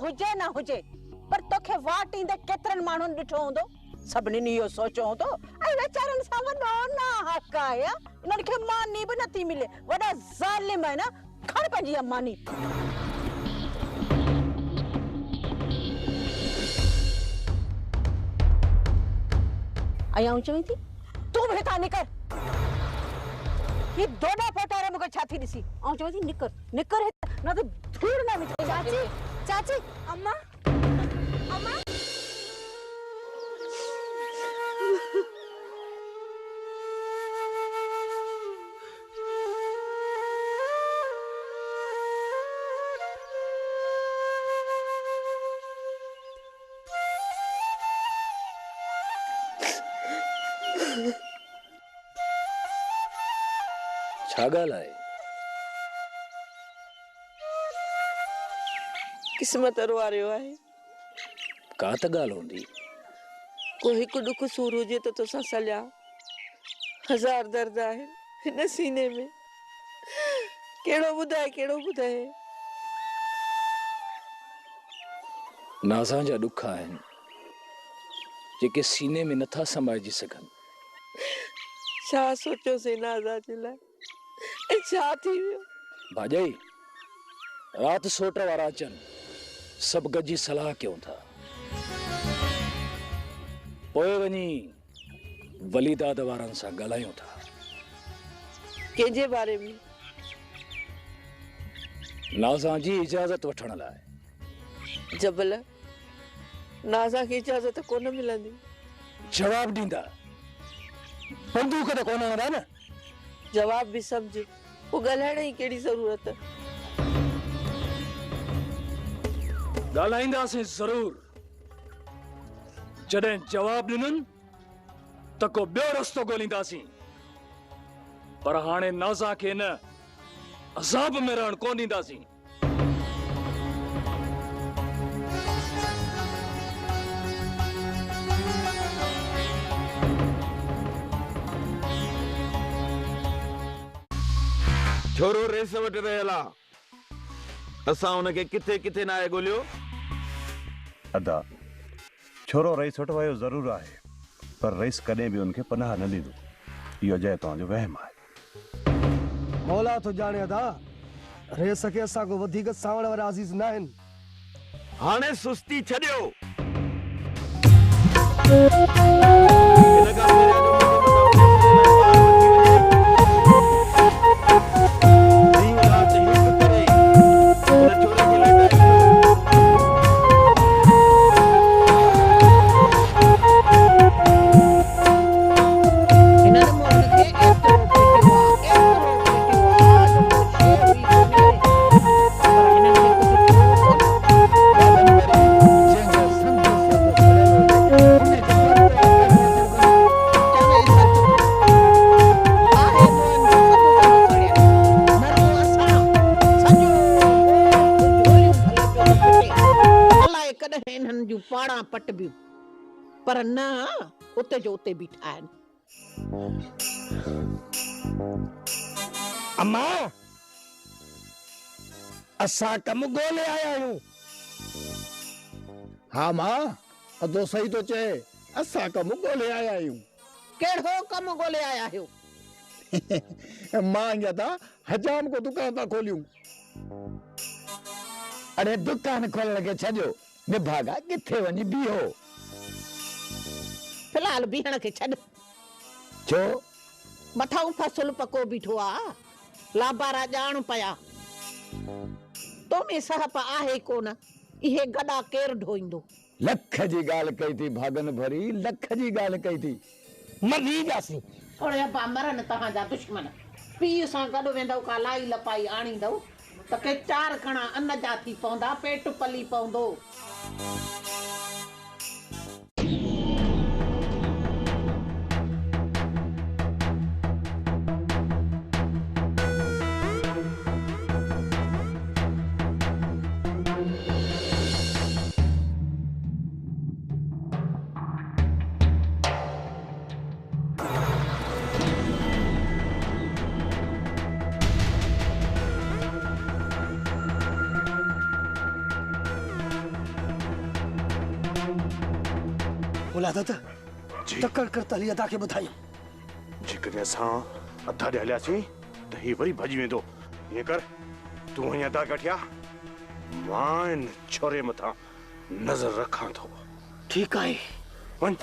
हुजे ना हुजे पर तोखे वाट ईंदे केतिरनि माण्हुनि ॾिठो हूंदो सभिनी इहो सोचियो हूंदो ऐं वीचारनि सां वॾो ना हक़ आहे इन्हनि खे मानी बि नथी मिले वॾा ज़ालिम आहे न खण पंहिंजी मानी आऊं चवीं थी तूं बि हितां निकर ये दोडा पोटारे मूंखे छा थी ॾिसी आऊं चवां थी निकर निकर न त धूड़ न मिटे चाची चाची अम्मा अम्मा छा ॻाल्हि आहे किस्मत वारियो आहे का त ॻाल्हि हूंदी को हिकु ॾुख सूर हुजे त तोसां सलिया हज़ार दर्द आहिनि हिन सीने में कहिड़ो ॿुधाए नाज़ा जा ॾुख आहिनि जेके सीने में नथा समाइजी सघनि छा सोचियोसीं नाज़ा जे लाइ ऐं छा थी वियो भाॼाई राति सोट वारा अचनि सभु गॾिजी सलाह कयूं था पोइ वञी वलीदाद वारनि सां ॻाल्हायूं था कंहिंजे बारे में नाज़ा जी इजाज़त वठण लाइ जबल नाज़ा खे इजाज़त कोन मिलंदी जवाब ॾींदा बंदूक त कोन हूंदा न जवाब भी समझ वो ॻाल्हाइण जी कहिड़ी ज़रूरत ॻाल्हाईंदासीं ज़रूर जॾहिं जवाब ॾिननि त को ॿियो रस्तो ॻोल्हींदासीं पर हाणे नाज़ा खे न अज़ाब में रहण कोन ॾींदासीं छोरो रेस वटि रहियल आहे असां हुनखे किथे किथे न आहे ॻोल्हियो अदा छोरो रईस वटि वियो ज़रूरु आहे पर रईस कॾहिं बि उनखे पनाह न ॾींदो इहो जय तव्हांजो वहम आहे मौला तो जाने अदा रेस खे असां को वधीक सावण वारा अज़ीज़ न आहिनि हाणे सुस्ती छॾियो पट भी पर न उते जो उते बीठा आहिनि अम्मा असां कम ॻोल्हे आया आहियूं हा मां अदो सही तो चए असां कम ॻोल्हे आया आहियूं कहिड़ो कम ॻोल्हे आया आहियो मां ईअं था हजाम को दुकान था खोलियूं अरे दुकान खोलण खे छॾियो निभागा किथे वञी बीहो फिलहाल बीहण खे छॾ छो मथां फसल पको बीठो आहे लाबारा ॼाण पिया तो में सहप आहे कोन इहे गॾा केर ढोईंदो लख जी ॻाल्हि कई थी भागन भरी लख जी ॻाल्हि कई थी मरी जासीं थोड़े अब्बा मरन तव्हांजा दुश्मन पीउ सां गॾु वेंदव का लाई लपाई आणींदव त के चार कणा अन्न जा थी पवंदा पेट पली पवंदो बोला था जी टक्कर कर तली अदा के ॿुधाई जेकॾहिं असां अधा ॾे हलियासीं त ही वरी भॼी वेंदो ईअं कर तूं અહીં अदा कठिया मां इन छोरे मथां नज़र रखां थो ठीक आहे वञ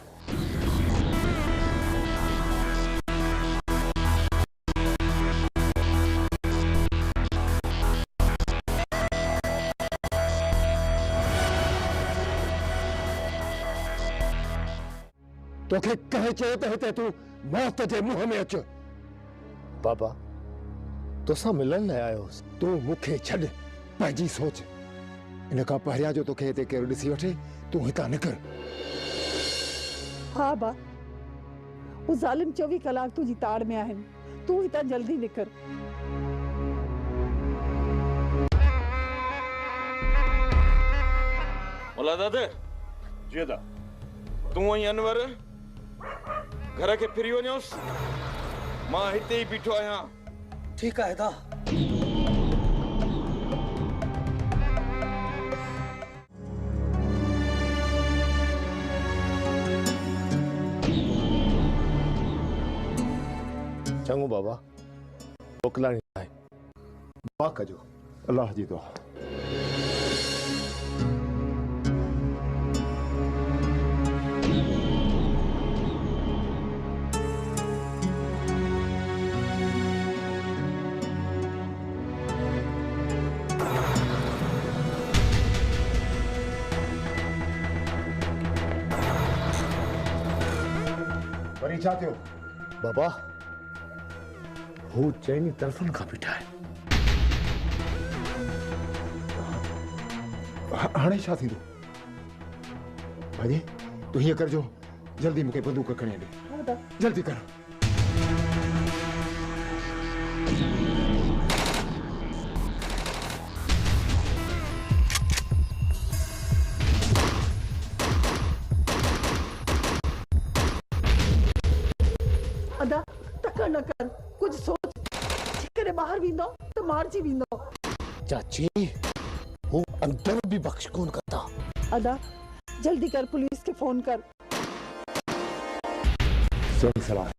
तोखे कहे चयो त हिते तूं मौत जे मुंहं में अच बाबा तोसां मिलण लाइ आयोसि तूं मूंखे छॾ पंहिंजी सोच इन खां पहिरियां जो तोखे हिते केरु ॾिसी वठे तूं हितां निकिर हाँ बा वो जालिम 24 कलाक तुझी ताड़ में आहिनि तू हितां जल्दी निकर मुला दादा जी अदा तूं ऐं अनवर घर खे फिरी वञोसि मां हिते ई बीठो आहियां ठीक आहे दा चङो बाबा मोकिलाणी आहे दुआ कजो अल्लाह जी दुआ वरी छा थियो बाबा हू चइनी तरफ़नि खां बीठा आहिनि हाणे छा थींदो भाॼी तूं हीअं करजो जल्दी मूंखे बंदूक खणी ॾे जल्दी कर अदा टक्कर न कर कुछ सोच करे बाहर वेंदो तो मारजी वेंदो चाची हू अंदर भी बख्श कोन करता अदा जल्दी कर पुलिस के फोन कर सुन सलाह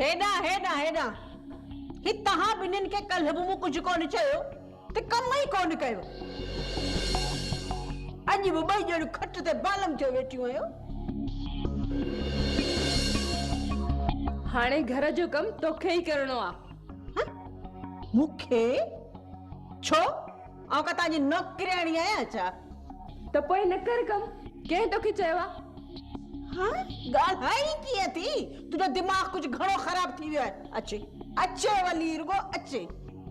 हेडा हेडा हेडा ही तहां बिन्हिनि के कल्ह बि मूं कुझु कोन चयो त कम ई कोन कयो अॼु बि ॿई ॼणियूं खट ते बालम थियो वेठियूं आहियो हाणे घर जो कम तोखे ई करणो आहे मूंखे छो आउं का तव्हांजी नौकरियाणी आहियां छा त पोइ न कर कम कंहिं तोखे चयो आहे हाँ ॻाल्हाई कीअं थी तुंहिंजो दिमाग़ कुझु घणो ख़राब थी वियो आहे अचे अचे वली रुगो अचे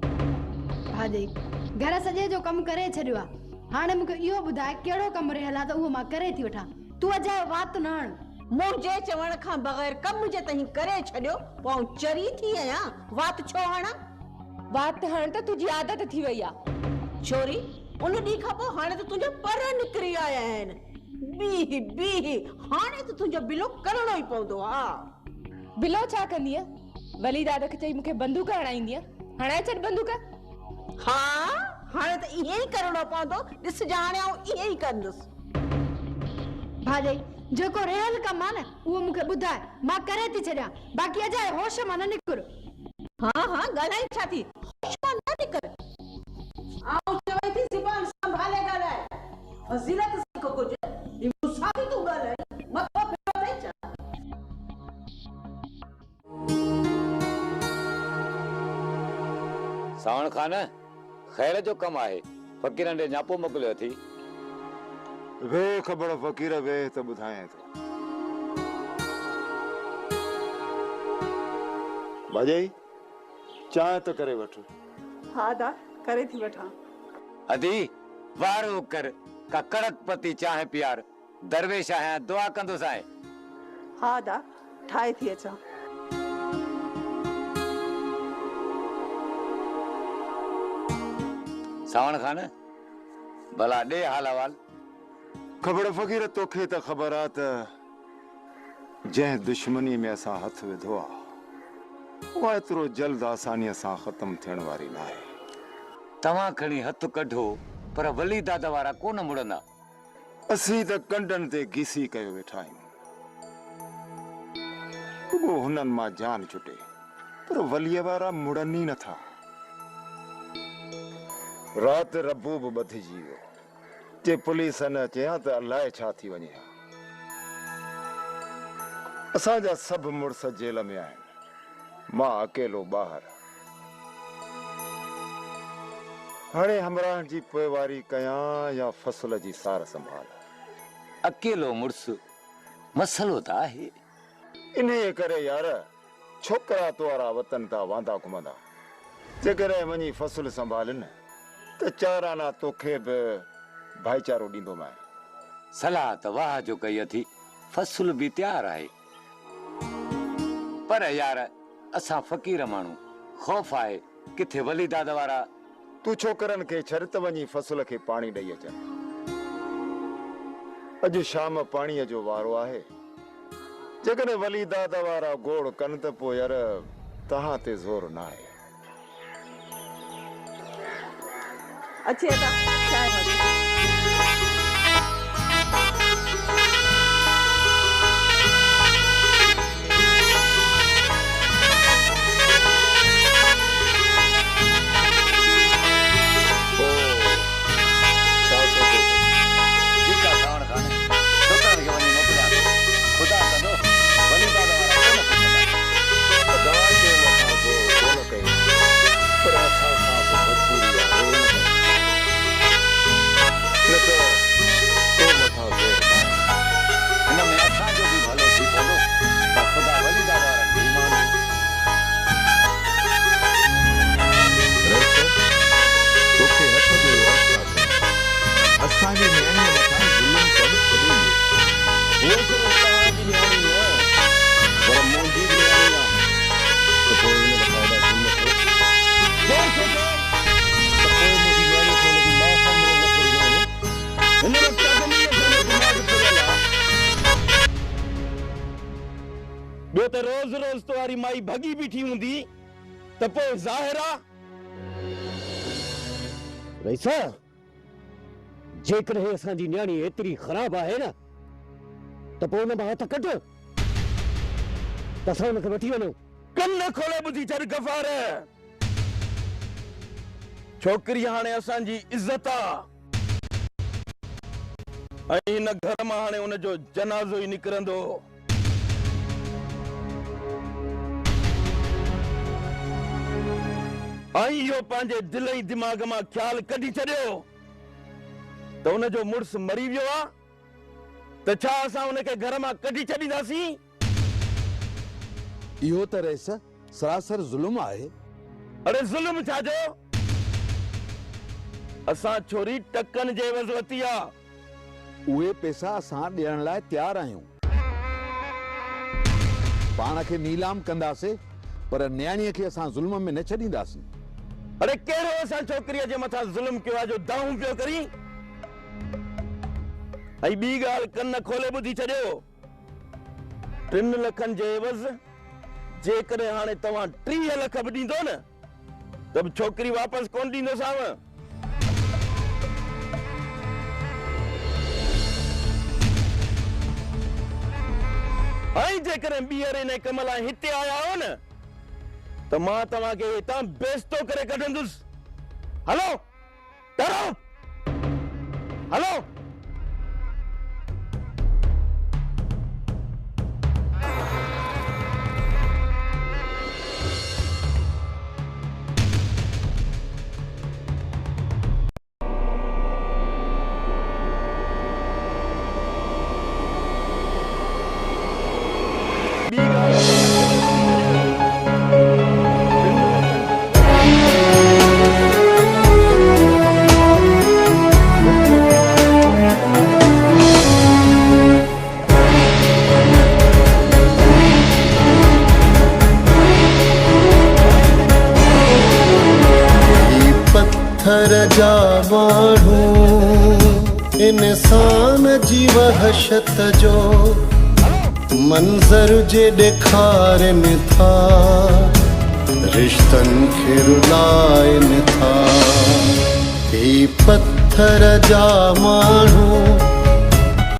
भाॼी घर सॼे जो कमु करे छॾियो आहे हाणे मूंखे इहो ॿुधाए कहिड़ो कमु रहियल आहे त उहो मां करे थी वठां तूं अजायो वात न हण मुंहिंजे चवण खां बग़ैर कम जे तहीं करे छॾियो पोइ आउं चरी थी आहियां वात छो हणां वात हण त तुंहिंजी आदत थी वई आहे छोरी उन ॾींहं खां पोइ हाणे त तुंहिंजा पर निकिरी आया आहिनि बीह हाणे त तुंहिंजो बिलो करणो ई पवंदो हा बिलो छा कंदीअ वली दादा खे चई मूंखे बंदूक हणाईंदीअ हणाए छॾ बंदूक हा हाणे त ईअं ई करणो पवंदो ॾिसजां हाणे आउं ईअं ई कंदुसि भाॼी जेको रहियल कमु आहे न उहो मूंखे ॿुधाए मां करे थी छॾियां बाक़ी अजाए होश मां न निकिर हा हा ॻाल्हाई छा थी होश मां न निकिर आउं चवां थी ज़ुबान संभाले ॻाल्हाए फज़ीलत सिख कुझु ई मूंसां बि तूं ॻाल्हाए मथो फिरो अथई छा सावण खान ख़ैर जो कमु आहे फ़क़ीरनि ॾे न्यापो मोकिलियो थी वे ख़बर फ़क़ीर वे त ॿुधायां थो भाॼई चांहि त करे वठ हा दा करे थी वठां अदी वारो कर का कड़कपति चाहे प्यार दरवेश आया दुआ कंदो साए। हा दा ठाए थी अचा। सावण खान भला दे हाल अहवाल। ख़बर फ़क़ीर तोखे त ख़बर आ त जंहिं दुश्मनी में असां हथ विधो आ उहा एतिरो जल्द आसानीअ सां ख़त्म थियण वारी न आहे। तव्हां खणी हथ कढो पर वली दादा वारा कोन मुड़ंदा। असीं त कंडनि ते घिसी कयो वेठा आहियूं। रुॻो हुननि मां जान छुटे पर वलीअ वारा मुड़नि ई नथा। राति रबू बि ॿधिजी वियो। जे पुलिस न चयां त अलाए छा थी वञे हा। असांजा सभु मुड़ुस जेल में आहिनि, मां अकेलो ॿाहिरि। हाणे हमराह जी पोइवारी कयां या फसल जी सार संभाल। अकेलो मुड़ुस मसलो त आहे। इन करे यार छोकरा तोरा वतन ता वांदा घुमंदा। जेकॾहिं वञी फसल संभालिन त चाराना तोखे बि भाईचारो ॾींदो मैं। सलाह त वाह जो कई अथी, फसल भी तैयार आहे। पर यार असां फ़क़ीर माण्हू, ख़ौफ़ आहे किथे वली दादा वारा। तू छोकरनि खे छॾ त वञी फसल खे पाणी ॾेई अचनि। अॼु शाम पाणीअ जो वारो आहे। जेकॾहिं वली दादा वारा गोड़ कनि त पोइ यार तव्हां ते ज़ोर न आहे। अचे ता चाय भरी। रोज रोज तुम्हारी माई भगी बीठी हूंदी त पोइ ज़ाहिरा। रईसा जेकॾहिं असांजी न्याणी एतिरी ख़राब आहे न त पोइ हुन मां हथ कढ त असां हुनखे वठी वञूं। कन खोले ॿुधी छॾ गफ़ार। छोकिरी हाणे असांजी इज़त आहे ऐं हिन घर मां हाणे हुनजो जनाज़ो ई निकिरंदो। ऐं इहो पंहिंजे दिल ई दिमाग़ मां ख़्याल कढी छॾियो त हुनजो मुड़ुस मरी वियो आहे त छा असां हुनखे घर मां कढी छॾींदासीं? इहो त रईस सरासर ज़ुल्म आहे। अरे ज़ुल्म छाजो? असां छोरी टकनि जे एवज़ वरिती आहे। उहे पैसा असां ॾियण लाइ तयार आहियूं। पाण खे नीलाम कंदासीं पर न्याणीअ खे असां ज़ुल्म में न छॾींदासीं। अरे कहिड़ो असां छोकिरीअ जे मथां ज़ुल्म कयो आहे जो दाऊं पियो करी? ऐं ॿी ॻाल्हि कन खोले ॿुधी छॾियो। 3 लखनि जे एवज़ जेकॾहिं हाणे तव्हां 30 लख बि ॾींदो न त बि छोकिरी वापसि कोन ॾींदोसांव। ऐं जेकॾहिं ॿीहर इन कम लाइ हिते आया हो न त मां तव्हांखे हितां बेइज़्तो करे कढंदुसि। हलो डरो हलो। इंसान जी वहशत जो मंज़र जे ॾेखारनि था, रिश्तनि खे रुलाइनि था। ही पत्थर जा माण्हू